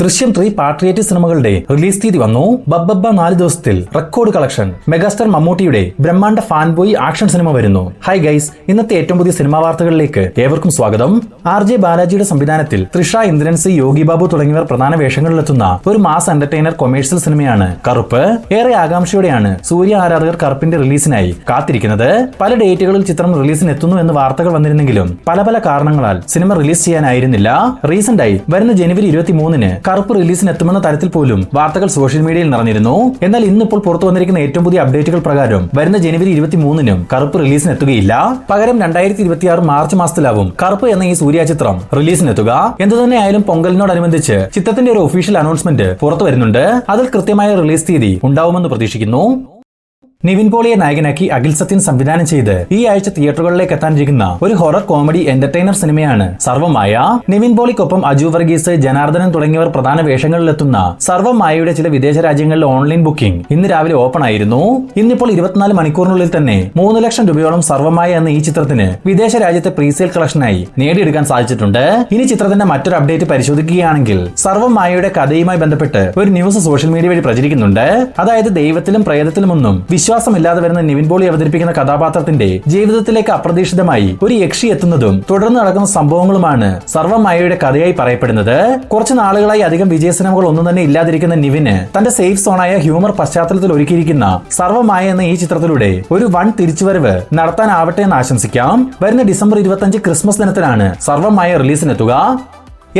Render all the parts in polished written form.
ദൃശ്യം 3 പാട്രിയേറ്റ് സിനിമകളുടെ റിലീസ് തീയതി വന്നു. ബബ്ബബ്ബ 4 ദിവസത്തിൽ റെക്കോർഡ് കളക്ഷൻ. മെഗാസ്റ്റാർ മമ്മൂട്ടിയുടെ ബ്രഹ്മാണ്ഡ ഫാൻ ബോയ് ആക്ഷൻ സിനിമ വരുന്നു. ഹായ് ഗൈസ്, ഇന്നത്തെ ഏറ്റവും പുതിയ സിനിമാ വാർത്തകളിലേക്ക് ഏവർക്കും സ്വാഗതം. RJ ബാലാജിയുടെ സംവിധാനത്തിൽ തൃഷ, ഇന്ദ്രൻസ്, യോഗി ബാബു തുടങ്ങിയവർ പ്രധാന വേഷങ്ങളിലെത്തുന്ന ഒരു മാസ് എന്റർടൈനർ കൊമേഴ്ഷ്യൽ സിനിമയാണ് കറുപ്പ്. ഏറെ ആകാംക്ഷയോടെയാണ് സൂര്യ ആരാധകർ കറുപ്പിന്റെ റിലീസിനായി കാത്തിരിക്കുന്നത്. പല ഡേറ്റുകളിൽ ചിത്രം റിലീസിന് എത്തുന്നു എന്ന് വാർത്തകൾ വന്നിരുന്നെങ്കിലും പല കാരണങ്ങളാൽ സിനിമ റിലീസ് ചെയ്യാനായിരുന്നില്ല. റീസെന്റായി വരുന്ന ജനുവരി 23-ന് കറുപ്പ് റിലീസിന് എത്തുമെന്ന തരത്തിൽ പോലും വാർത്തകൾ സോഷ്യൽ മീഡിയയിൽ നിറഞ്ഞിരുന്നു. എന്നാൽ ഇന്നിപ്പോൾ പുറത്തു വന്നിരിക്കുന്ന ഏറ്റവും പുതിയ അപ്ഡേറ്റുകൾ പ്രകാരം വരുന്ന ജനുവരി 23-നും കറുപ്പ് റിലീസിന് എത്തുകയില്ല. പകരം 2026 മാർച്ച് മാസത്തിലാവും കറുപ്പ് എന്ന ഈ സൂര്യ ചിത്രം റിലീസിനെത്തുക. എന്തുതന്നെയായാലും പൊങ്കലിനോടനുബന്ധിച്ച് ചിത്രത്തിന്റെ ഒരു ഒഫീഷ്യൽ അനൗൺസ്മെന്റ് പുറത്തു വരുന്നുണ്ട്. അതിൽ കൃത്യമായ റിലീസ് തീയതി ഉണ്ടാവുമെന്ന് പ്രതീക്ഷിക്കുന്നു. നിവിൻ പോളിയെ നായകനാക്കി അഖിൽ സത്യൻ സംവിധാനം ചെയ്ത് ഈ ആഴ്ച തിയേറ്ററുകളിലേക്ക് എത്താനിരിക്കുന്ന ഒരു ഹൊറർ കോമഡി എന്റർടൈനർ സിനിമയാണ് സർവമായ. നിവിൻ പോളിക്കൊപ്പം അജു വർഗീസ്, ജനാർദ്ദനൻ തുടങ്ങിയവർ പ്രധാന വേഷങ്ങളിലെത്തുന്ന സർവമായയുടെ ചില വിദേശ രാജ്യങ്ങളിലെ ഓൺലൈൻ ബുക്കിംഗ് ഇന്ന് രാവിലെ ഓപ്പൺ ആയിരുന്നു. ഇന്നിപ്പോൾ 24 മണിക്കൂറിനുള്ളിൽ തന്നെ 3 ലക്ഷം രൂപയോളം സർവമായ എന്ന ഈ ചിത്രത്തിന് വിദേശ രാജ്യത്തെ പ്രീസെയിൽ കളക്ഷനായി നേടിയെടുക്കാൻ സാധിച്ചിട്ടുണ്ട്. ഇനി ചിത്രത്തിന്റെ മറ്റൊരു അപ്ഡേറ്റ് പരിശോധിക്കുകയാണെങ്കിൽ സർവമായയുടെ കഥയുമായി ബന്ധപ്പെട്ട് ഒരു ന്യൂസ് സോഷ്യൽ മീഡിയ വഴി പ്രചരിക്കുന്നുണ്ട്. അതായത് ദൈവത്തിലും പ്രേതത്തിലുമൊന്നും വിശ്വാസമില്ലാതെ വരുന്ന നിവിൻ പോളി അവതരിപ്പിക്കുന്ന കഥാപാത്രത്തിന്റെ ജീവിതത്തിലേക്ക് അപ്രതീക്ഷിതമായി ഒരു യക്ഷി എത്തുന്നതും തുടർന്ന് നടക്കുന്ന സംഭവങ്ങളുമാണ് സർവമായയുടെ കഥയായി പറയപ്പെടുന്നത്. കുറച്ചു നാളുകളായി അധികം വിജയ സിനിമകൾ ഒന്നും തന്നെ ഇല്ലാതിരിക്കുന്ന നിവിന് തന്റെ സേഫ് സോണായ ഹ്യൂമർ പശ്ചാത്തലത്തിൽ ഒരുക്കിയിരിക്കുന്ന സർവമായ എന്ന ഈ ചിത്രത്തിലൂടെ ഒരു വൺ തിരിച്ചുവരവ് നടത്താനാവട്ടെ എന്ന് ആശംസിക്കാം. വരുന്ന ഡിസംബർ 25 ക്രിസ്മസ് ദിനത്തിലാണ് സർവമായ റിലീസിനെത്തുക.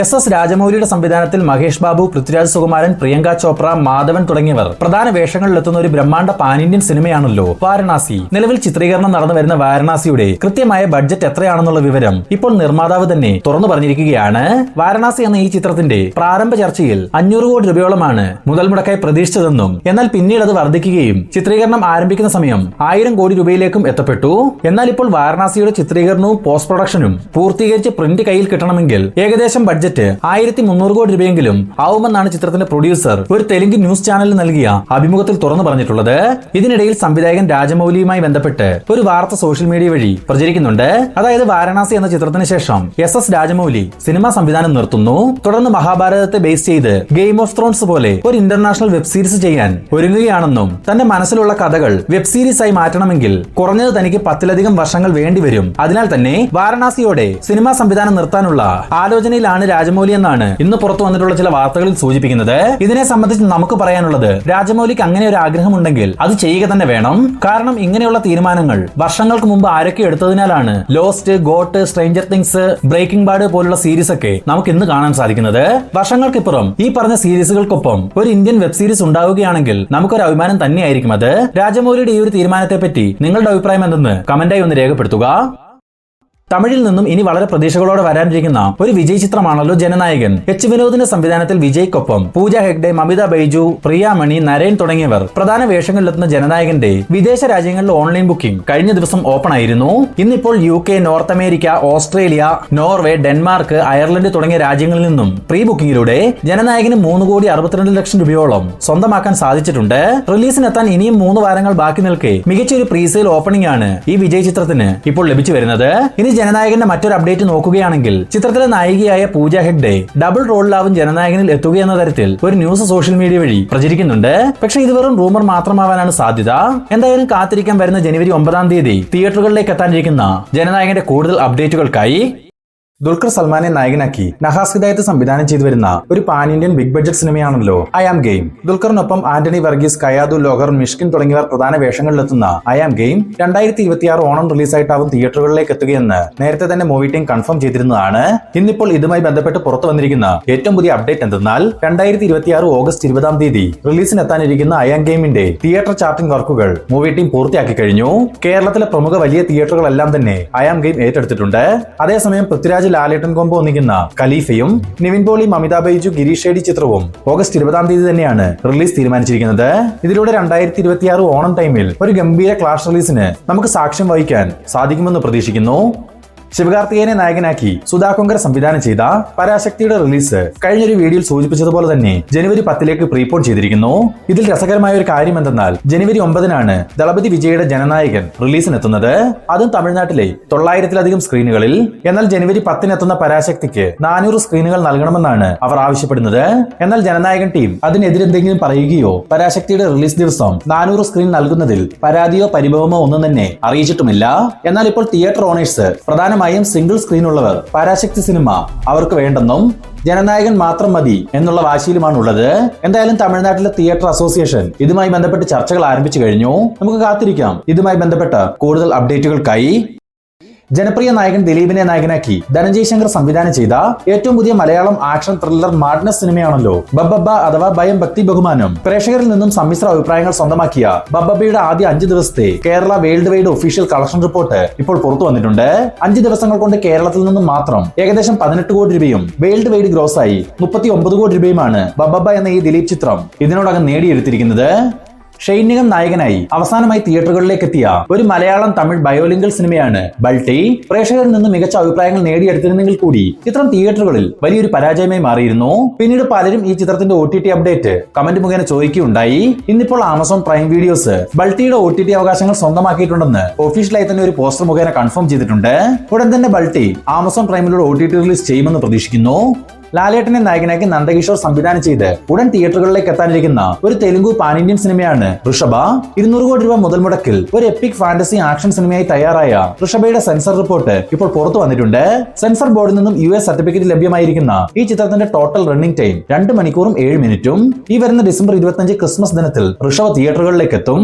SS രാജമൗലിയുടെ സംവിധാനത്തിൽ മഹേഷ് ബാബു, പൃഥ്വിരാജ് സുകുമാരൻ, പ്രിയങ്ക ചോപ്ര, മാധവൻ തുടങ്ങിയവർ പ്രധാന വേഷങ്ങളിലെത്തുന്ന ഒരു ബ്രഹ്മാണ്ഡ പാൻ ഇന്ത്യൻ സിനിമയാണല്ലോ വാരണാസി. നിലവിൽ ചിത്രീകരണം നടന്നു വരുന്ന വാരണാസിയുടെ കൃത്യമായ ബഡ്ജറ്റ് എത്രയാണെന്നുള്ള വിവരം ഇപ്പോൾ നിർമ്മാതാവ് തന്നെ തുറന്നു പറഞ്ഞിരിക്കുകയാണ്. വാരണാസി എന്ന ഈ ചിത്രത്തിന്റെ പ്രാരംഭ ചർച്ചയിൽ 500 കോടി രൂപയോളമാണ് മുതൽ മുടക്കായി പ്രതീക്ഷിച്ചതെന്നും എന്നാൽ പിന്നീട് അത് വർദ്ധിക്കുകയും ചിത്രീകരണം ആരംഭിക്കുന്ന സമയം 1000 കോടി രൂപയിലേക്കും എത്തപ്പെട്ടു. എന്നാൽ ഇപ്പോൾ വാരണാസിയുടെ ചിത്രീകരണവും പോസ്റ്റ് പ്രൊഡക്ഷനും പൂർത്തീകരിച്ച് പ്രിന്റ് കയ്യിൽ കിട്ടണമെങ്കിൽ ഏകദേശം ബഡ്ജറ്റ് 1300 കോടി രൂപയെങ്കിലും ആവുമെന്നാണ് ചിത്രത്തിന്റെ പ്രൊഡ്യൂസർ ഒരു തെലുങ്ക് ന്യൂസ് ചാനലിൽ നൽകിയ അഭിമുഖത്തിൽ തുറന്നു പറഞ്ഞിട്ടുള്ളത്. ഇതിനിടയിൽ സംവിധായകൻ രാജമൗലിയുമായി ബന്ധപ്പെട്ട് ഒരു വാർത്ത സോഷ്യൽ മീഡിയ വഴി പ്രചരിക്കുന്നുണ്ട്. അതായത് വാരണാസി എന്ന ചിത്രത്തിന് ശേഷം SS രാജമൗലി സിനിമാ സംവിധാനം നിർത്തുന്നു. തുടർന്ന് മഹാഭാരതത്തെ ബേസ് ചെയ്ത് ഗെയിം ഓഫ് ത്രോൺസ് പോലെ ഒരു ഇന്റർനാഷണൽ വെബ് സീരീസ് ചെയ്യാൻ ഒരുങ്ങുകയാണെന്നും തന്റെ മനസ്സിലുള്ള കഥകൾ വെബ് സീരീസ് ആയി മാറ്റണമെങ്കിൽ കുറഞ്ഞത് തനിക്ക് 10ലധികം വർഷങ്ങൾ വേണ്ടിവരും. അതിനാൽ തന്നെ വാരണാസിയോടെ സിനിമാ സംവിധാനം നിർത്താനുള്ള ആലോചനയിലാണ് രാജമൗലി എന്നാണ് ഇന്ന് പുറത്തു വന്നിട്ടുള്ള ചില വാർത്തകളിൽ സൂചിപ്പിക്കുന്നത്. ഇതിനെ സംബന്ധിച്ച് നമുക്ക് പറയാനുള്ളത്, രാജമൗലിക്ക് അങ്ങനെ ഒരു ആഗ്രഹമുണ്ടെങ്കിൽ അത് ചെയ്യുക തന്നെ വേണം. കാരണം ഇങ്ങനെയുള്ള തീരുമാനങ്ങൾ വർഷങ്ങൾക്ക് മുമ്പ് ആരൊക്കെ എടുത്തതിനാലാണ് lost, GOT, stranger things, breaking bad പോലുള്ള സീരീസ് ഒക്കെ നമുക്ക് ഇന്ന് കാണാൻ സാധിക്കുന്നത്. വർഷങ്ങൾക്കിപ്പുറം ഈ പറഞ്ഞ സീരീസുകൾക്കൊപ്പം ഒരു ഇന്ത്യൻ വെബ് സീരീസ് ഉണ്ടാവുകയാണെങ്കിൽ നമുക്കൊരു അഭിമാനം തന്നെയായിരിക്കും അത്. രാജമൗലിയുടെ ഈ ഒരു തീരുമാനത്തെ പറ്റി നിങ്ങളുടെ അഭിപ്രായം എന്തെന്ന് കമന്റായി ഒന്ന് രേഖപ്പെടുത്തുക. തമിഴിൽ നിന്നും ഇനി വളരെ പ്രതീക്ഷകളോടെ വരാനിരിക്കുന്ന ഒരു വിജയ് ചിത്രമാണല്ലോ ജനനായകൻ. H വിനോദിന്റെ സംവിധാനത്തിൽ വിജയ്ക്കൊപ്പം പൂജ ഹെഗ്ഡെ, മമിത ബൈജു, പ്രിയാമണി, നരേൻ തുടങ്ങിയവർ പ്രധാന വേഷങ്ങളിലെത്തുന്ന ജനനായകന്റെ വിദേശ രാജ്യങ്ങളിലെ ഓൺലൈൻ ബുക്കിംഗ് കഴിഞ്ഞ ദിവസം ഓപ്പൺ ആയിരുന്നു. ഇന്നിപ്പോൾ UK, north America, Australia, Norway, Denmark, Ireland തുടങ്ങിയ രാജ്യങ്ങളിൽ നിന്നും പ്രീ ബുക്കിംഗിലൂടെ ജനനായകന് 3,62,00,000 രൂപയോളം സ്വന്തമാക്കാൻ സാധിച്ചിട്ടുണ്ട്. റിലീസിനെത്താൻ ഇനിയും 3 വാരങ്ങൾ ബാക്കി നിൽക്കെ മികച്ചൊരു പ്രീസെയിൽ ഓപ്പണിംഗ് ആണ് ഈ വിജയ് ചിത്രത്തിന് ഇപ്പോൾ ലഭിച്ചു വരുന്നത്. ഇനി ജനനായകന്റെ മറ്റൊരു അപ്ഡേറ്റ് നോക്കുകയാണെങ്കിൽ ചിത്രത്തിലെ നായികയായ പൂജ ഹെഗ്ഡെ ഡബിൾ റോളിലാവും ജനനായകനിൽ എത്തുകയെന്ന തരത്തിൽ ഒരു ന്യൂസ് സോഷ്യൽ മീഡിയ വഴി പ്രചരിക്കുന്നുണ്ട്. പക്ഷേ ഇത് വെറും റൂമർ മാത്രമാവാനാണ് സാധ്യത. എന്തായാലും കാത്തിരിക്കാൻ വരുന്ന ജനുവരി 9-ാം തീയതി തിയേറ്ററുകളിലേക്ക് എത്താനിരിക്കുന്ന ജനനായകന്റെ കൂടുതൽ അപ്ഡേറ്റുകൾക്കായി. ദുൽഖർ സൽമാനെ നായകനാക്കി നഹാസ് ഹിദായത്ത് സംവിധാനം ചെയ്തു വരുന്ന ഒരു പാൻ ഇന്ത്യൻ ബിഗ് ബഡ്ജറ്റ് സിനിമയാണല്ലോ ഐ ആം ഗെയിം. ദുൽഖറിനൊപ്പം ആന്റണി വർഗീസ്, കയാദു ലോഹർ, മിഷ്കിൻ തുടങ്ങിയവർ പ്രധാന വേഷങ്ങളിലെത്തുന്ന ഐ ആം ഗെയിം 2026 ഓണം റിലീസായിട്ടാവും തിയേറ്ററുകളിലേക്ക് എത്തുകയെന്ന് നേരത്തെ തന്നെ മൂവി ടീം കൺഫേം ചെയ്തിരുന്നതാണ്. ഇന്നിപ്പോൾ ഇതുമായി ബന്ധപ്പെട്ട് പുറത്തു വന്നിരിക്കുന്ന ഏറ്റവും പുതിയ അപ്ഡേറ്റ് എന്തെന്നാൽ 2026 ഓഗസ്റ്റ് 20-ാം തീയതി റിലീസിനെത്താനിരിക്കുന്ന ഐ ആം ഗെയിമിന്റെ തിയേറ്റർ ചാർട്ടിംഗ് വർക്കുകൾ മൂവി ടീം പൂർത്തിയാക്കി കഴിഞ്ഞു. കേരളത്തിലെ പ്രമുഖ വലിയ തിയേറ്ററുകളെല്ലാം തന്നെ ഐ ആം ഗെയിം ഏറ്റെടുത്തിട്ടുണ്ട്. അതേസമയം പൃഥ്വിരാജ്, ലാലേട്ടൻ കോംബോ ഒന്നിക്കുന്ന ഖലീഫയും നിവിൻ പോളി, മമിത ബൈജു, ഗിരീഷ് ഷെഡി ചിത്രവും ഓഗസ്റ്റ് 20-ാം തീയതി തന്നെയാണ് റിലീസ് തീരുമാനിച്ചിരിക്കുന്നത്. ഇതിലൂടെ 2026 ഓണം ടൈമിൽ ഒരു ഗംഭീര ക്ലാഷ് റിലീസിന് നമുക്ക് സാക്ഷ്യം വഹിക്കാൻ സാധിക്കുമെന്ന് പ്രതീക്ഷിക്കുന്നു. ശിവകാർത്തികേയനെ നായകനാക്കി സുധാ കൊങ്കര സംവിധാനം ചെയ്ത പരാശക്തിയുടെ റിലീസ് കഴിഞ്ഞൊരു വീഡിയോയിൽ സൂചിപ്പിച്ചതുപോലെ തന്നെ ജനുവരി 10 പ്രീപോൺ ചെയ്തിരിക്കുന്നു. ഇതിൽ രസകരമായ ഒരു കാര്യം എന്തെന്നാൽ ജനുവരി 9 ദളപതി വിജയുടെ ജനനായകൻ റിലീസിനെത്തുന്നത്. അതും തമിഴ്നാട്ടിലെ 900-ലധികം സ്ക്രീനുകളിൽ. എന്നാൽ ജനുവരി 10 എത്തുന്ന പരാശക്തിക്ക് 400 സ്ക്രീനുകൾ നൽകണമെന്നാണ് അവർ ആവശ്യപ്പെടുന്നത്. എന്നാൽ ജനനായകൻ ടീം അതിനെതിരെന്തെങ്കിലും പറയുകയോ പരാശക്തിയുടെ റിലീസ് ദിവസം 400 സ്ക്രീൻ നൽകുന്നതിൽ പരാതിയോ പരിഭവമോ ഒന്നും തന്നെ അറിയിച്ചിട്ടുമില്ല. എന്നാൽ ഇപ്പോൾ തിയേറ്റർ ഓണേഴ്സ് പ്രധാനമായും സിംഗിൾ സ്ക്രീൻ ഉള്ളവർ പരാശക്തി സിനിമ അവർക്ക് വേണ്ടെന്നും ജനനായകൻ മാത്രം മതി എന്നുള്ള വാശിയിലുമാണുള്ളത്. എന്തായാലും തമിഴ്നാട്ടിലെ തിയേറ്റർ അസോസിയേഷൻ ഇതുമായി ബന്ധപ്പെട്ട് ചർച്ചകൾ ആരംഭിച്ചു കഴിഞ്ഞു. നമുക്ക് കാത്തിരിക്കാം ഇതുമായി ബന്ധപ്പെട്ട കൂടുതൽ അപ്ഡേറ്റുകൾക്കായി. ജനപ്രിയ നായകൻ ദിലീപിനെ നായകനാക്കി ധനഞ്ജയ് ശങ്കർ സംവിധാനം ചെയ്ത ഏറ്റവും പുതിയ മലയാളം ആക്ഷൻ ത്രില്ലർ മാഡ്നസ് സിനിമയാണല്ലോ ബബ്ബബ്ബ അഥവാ ഭയം ഭക്തി ബഹുമാനം. പ്രേക്ഷകരിൽ നിന്നും സമ്മിശ്ര അഭിപ്രായങ്ങൾ സ്വന്തമാക്കിയ ബബ്ബബ്ബയുടെ ആദ്യ 5 ദിവസത്തെ Kerala world wide official collection report ഇപ്പോൾ പുറത്തു വന്നിട്ടുണ്ട്. 5 ദിവസങ്ങൾ കൊണ്ട് കേരളത്തിൽ നിന്നും മാത്രം ഏകദേശം 18 കോടി രൂപയും വേൾഡ് വൈഡ് ഗ്രോസായി 39 കോടി രൂപയുമാണ് ബബ്ബബ്ബ എന്ന ഈ ദിലീപ് ചിത്രം ഇതിനോടകം നേടിയെടുത്തിരിക്കുന്നത്. ഷെയ്ൻ നിഗം നായകനായി അവസാനമായി തിയേറ്ററുകളിലേക്ക് എത്തിയ ഒരു മലയാളം തമിഴ് ബയോലിംഗൽ സിനിമയാണ് ബൾട്ടി. പ്രേക്ഷകരിൽ നിന്ന് മികച്ച അഭിപ്രായങ്ങൾ നേടിയെടുത്തിരുന്നെങ്കിൽ കൂടി ചിത്രം തിയേറ്ററുകളിൽ വലിയൊരു പരാജയമായി മാറിയിരുന്നു. പിന്നീട് പലരും ഈ ചിത്രത്തിന്റെ OTT അപ്ഡേറ്റ് കമന്റ് മുഖേന ചോദിക്കുകയുണ്ടായി. ഇന്നിപ്പോൾ ആമസോൺ പ്രൈം വീഡിയോസ് ബൾട്ടിയുടെ OTT അവകാശങ്ങൾ സ്വന്തമാക്കിയിട്ടുണ്ടെന്ന് ഒഫീഷ്യലായി തന്നെ ഒരു പോസ്റ്റർ മുഖേന കൺഫേം ചെയ്തിട്ടുണ്ട്. ഉടൻ തന്നെ ബൾട്ടി ആമസോൺ പ്രൈമിലൂടെ OTT റിലീസ് ചെയ്യുമെന്ന് പ്രതീക്ഷിക്കുന്നു. ലാലേട്ടനെ നായകനാക്കി നന്ദകിഷോർ സംവിധാനം ചെയ്ത് ഉടൻ തിയേറ്ററുകളിലേക്ക് എത്താനിരിക്കുന്ന ഒരു തെലുങ്കു പാൻ ഇന്ത്യൻ സിനിമയാണ് ഋഷഭ. 200 കോടി രൂപ മുതൽ മുടക്കിൽ ഒരു എപ്പിക് ഫാന്റസി ആക്ഷൻ സിനിമയായി തയ്യാറായ ഋഷഭയുടെ സെൻസർ റിപ്പോർട്ട് ഇപ്പോൾ പുറത്തു വന്നിട്ടുണ്ട്. സെൻസർ ബോർഡിൽ നിന്നും US സർട്ടിഫിക്കറ്റ് ലഭ്യമായിരിക്കുന്ന ഈ ചിത്രത്തിന്റെ ടോട്ടൽ റണ്ണിംഗ് ടൈം 2 മണിക്കൂറും 7 മിനിറ്റും. ഈ വരുന്ന ഡിസംബർ 25 ക്രിസ്മസ് ദിനത്തിൽ ഋഷഭ തിയേറ്ററുകളിലേക്ക് എത്തും.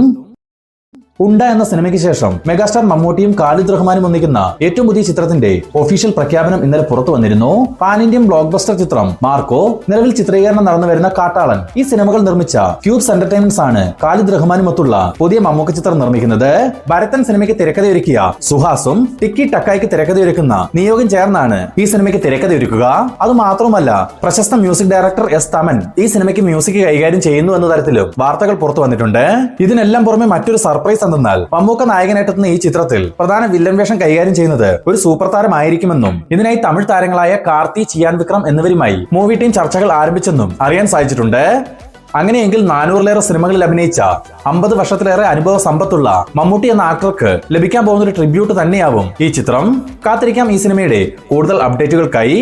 ഉണ്ട എന്ന സിനിമയ്ക്ക് ശേഷം മെഗാസ്റ്റാർ മമ്മൂട്ടിയും ഖാലിദ് റഹ്മാനും ഒന്നിക്കുന്ന ഏറ്റവും പുതിയ ചിത്രത്തിന്റെ ഒഫീഷ്യൽ പ്രഖ്യാപനം ഇന്നലെ പുറത്തു വന്നിരുന്നു. പാൻ ഇന്ത്യൻ ബ്ലോക്ക് ബസ്റ്റർ ചിത്രം മാർക്കോ, നിലവിൽ ചിത്രീകരണം നടന്നു വരുന്ന കാട്ടാളൻ, ഈ സിനിമകൾ നിർമ്മിച്ച ക്യൂബ്സ് എന്റർടൈൻമെന്റ്സ് ആണ് ഖാലിദ് റഹ്മാനുമൊത്തുള്ള പുതിയ മമ്മൂക്ക ചിത്രം നിർമ്മിക്കുന്നത്. ഭരതൻ സിനിമയ്ക്ക് തിരക്കഥയൊരുക്കിയ സുഹാസും ടിക്കി ടക്കായ്ക്ക് തിരക്കഥയൊരുക്കുന്ന നിയോഗം ചേർന്നാണ് ഈ സിനിമയ്ക്ക് തിരക്കഥയൊരുക്കുക. അതുമാത്രമല്ല പ്രശസ്ത മ്യൂസിക് ഡയറക്ടർ S തമൻ ഈ സിനിമയ്ക്ക് മ്യൂസിക് കൈകാര്യം ചെയ്യുന്നു എന്ന തരത്തിലും വാർത്തകൾ പുറത്തു വന്നിട്ടുണ്ട്. ഇതിനെല്ലാം പുറമെ മറ്റൊരു സർപ്രൈസ് എന്തെന്നാൽ മമ്മൂക്ക നായകനായിട്ടെത്തുന്ന ഈ ചിത്രത്തിൽ പ്രധാന വില്ലൻ വേഷം കൈകാര്യം ചെയ്യുന്നത് ഒരു സൂപ്പർ താരമായിരിക്കുമെന്നും ഇതിനായി തമിഴ് താരങ്ങളായ കാർത്തി, ചിയാൻ വിക്രം എന്നിവരുമായി മൂവി ടീം ചർച്ചകൾ ആരംഭിച്ചെന്നും അറിയാൻ സാധിച്ചിട്ടുണ്ട്. അങ്ങനെയെങ്കിൽ 400-ലേറെ സിനിമകളിൽ അഭിനയിച്ച 50 വർഷത്തിലേറെ അനുഭവ സമ്പത്തുള്ള മമ്മൂട്ടി എന്ന ആക്ടർക്ക് ലഭിക്കാൻ പോകുന്ന ഒരു ട്രിബ്യൂട്ട് തന്നെയാവും ഈ ചിത്രം. കാത്തിരിക്കാം ഈ സിനിമയുടെ കൂടുതൽ അപ്ഡേറ്റുകൾക്കായി.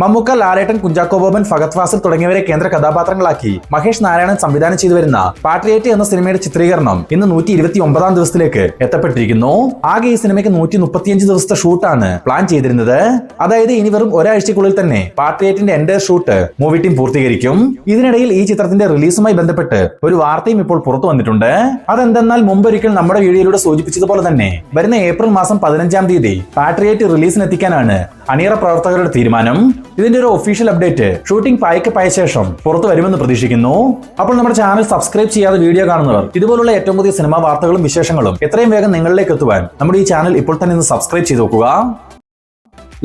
മമ്മൂക്ക, ലാലേട്ടൻ, കുഞ്ചാക്കോ ബോബൻ, ഫഹദ് ഫാസിൽ തുടങ്ങിയവരെ കേന്ദ്ര കഥാപാത്രങ്ങളാക്കി മഹേഷ് നാരായണൻ സംവിധാനം ചെയ്തു വരുന്ന പാട്രിയേറ്റ് എന്ന സിനിമയുടെ ചിത്രീകരണം ഇന്ന് 129 ദിവസത്തിലേക്ക് എത്തപ്പെട്ടിരിക്കുന്നു. ആകെ ഈ സിനിമയ്ക്ക് 135 ദിവസത്തെ ഷൂട്ടാണ് പ്ലാൻ ചെയ്തിരുന്നത്. അതായത് ഇനി വെറും ഒരാഴ്ചക്കുള്ളിൽ തന്നെ പാട്രിയേറ്റിന്റെ എൻഡയർ ഷൂട്ട് മൂവി ടീം പൂർത്തീകരിക്കും. ഇതിനിടയിൽ ഈ ചിത്രത്തിന്റെ റിലീസുമായി ബന്ധപ്പെട്ട് ഒരു വാർത്തയും ഇപ്പോൾ പുറത്തു വന്നിട്ടുണ്ട്. അതെന്തെന്നാൽ മുമ്പൊരിക്കൽ നമ്മുടെ വീഡിയോയിലൂടെ സൂചിപ്പിച്ചതുപോലെ തന്നെ വരുന്ന ഏപ്രിൽ മാസം 15-ാം തീയതി പാട്രിയേറ്റ് റിലീസിനെത്തിക്കാനാണ് അണിയറ പ്രവർത്തകരുടെ തീരുമാനം. ഇതിന്റെ ഒരു ഒഫീഷ്യൽ അപ്ഡേറ്റ് ഷൂട്ടിംഗ് പായ ശേഷം പുറത്തു വരുമെന്ന് പ്രതീക്ഷിക്കുന്നു. അപ്പോൾ നമ്മുടെ ചാനൽ സബ്സ്ക്രൈബ് ചെയ്യാതെ വീഡിയോ കാണുന്നവർ ഇതുപോലുള്ള ഏറ്റവും പുതിയ സിനിമാ വാർത്തകളും വിശേഷങ്ങളും എത്രയും വേഗം നിങ്ങളിലേക്ക് എത്തുവാൻ നമ്മുടെ ഈ ചാനൽ ഇപ്പോൾ തന്നെ ഒന്ന് സബ്സ്ക്രൈബ് ചെയ്ത് നോക്കുക.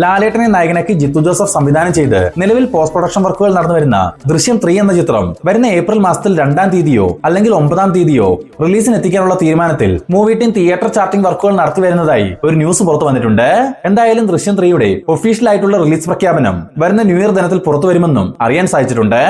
ലാലേട്ടനെ നായകനാക്കി ജിത്തു ജോസഫ് സംവിധാനം ചെയ്ത് നിലവിൽ പോസ്റ്റ് പ്രൊഡക്ഷൻ വർക്കുകൾ നടന്നു വരുന്ന ദൃശ്യം 3 എന്ന ചിത്രം വരുന്ന ഏപ്രിൽ മാസത്തിൽ 2-ാം തീയതിയോ അല്ലെങ്കിൽ 9-ാം തീയതിയോ റിലീസിന് എത്തിക്കാനുള്ള തീരുമാനത്തിൽ മൂവി ടീം തിയേറ്റർ ചാർട്ടിംഗ് വർക്കുകൾ നടത്തി വരുന്നതായി ഒരു ന്യൂസ് പുറത്തു വന്നിട്ടുണ്ട്. എന്തായാലും ദൃശ്യം 3യുടെ ഒഫീഷ്യൽ ആയിട്ടുള്ള റിലീസ് പ്രഖ്യാപനം വരുന്ന ന്യൂ ഇയർ ദിനത്തിൽ പുറത്തു വരുമെന്നും അറിയാൻ സാധിച്ചിട്ടുണ്ട്.